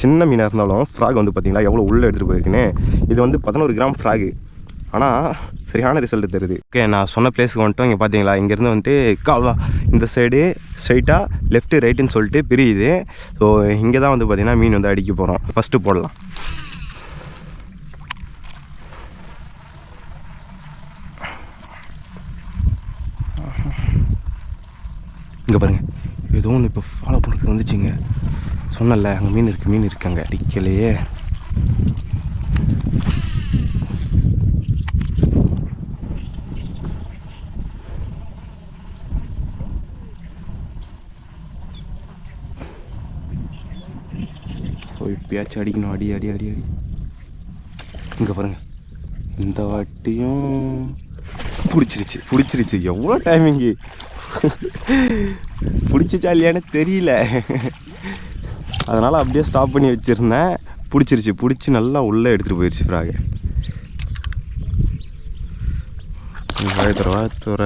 சின்ன மீனாக இருந்தாலும் ஃப்ராக் வந்து பார்த்திங்களா எவ்வளோ உள்ளே எடுத்துகிட்டு போயிருக்குன்னு. இது வந்து 11 கிராம் ஃப்ராகு. ஆனால் சரியான ரிசல்ட் தருது. ஓகே, நான் சொன்ன பிளேஸுக்கு வந்துட்டோம். இங்கே பார்த்தீங்களா, இங்கேருந்து வந்துட்டு கால்வா இந்த சைடு ஸ்ட்ரைட்டாக லெஃப்ட்டு ரைட்டுன்னு சொல்லிட்டு பிரியுது. ஸோ இங்கே தான் வந்து பார்த்திங்கன்னா மீன் வந்து அடிக்க போகிறோம். ஃபஸ்ட்டு போடலாம். இங்கே பாருங்கள், ஏதோ ஒன்று இப்போ ஃபாலோ பண்ணுறதுக்கு வந்துச்சுங்க. சொன்னல அங்கே மீன் இருக்குது அங்கே அடிக்கலையே. ஸோ இப்பயாச்சும் அடிக்கணும். அடி அடி அடி அடி. இங்கே பாருங்கள், இந்த வாட்டியும் பிடிச்சிருச்சு. எவ்வளோ டைமிங்கு பிடிச்சிச்சா இல்லையான்னு தெரியல. அதனால் அப்படியே ஸ்டாப் பண்ணி வச்சுருந்தேன். பிடிச்சி நல்லா உள்ளே எடுத்துகிட்டு போயிடுச்சு ஃப்ராகை. வாழ்த்துற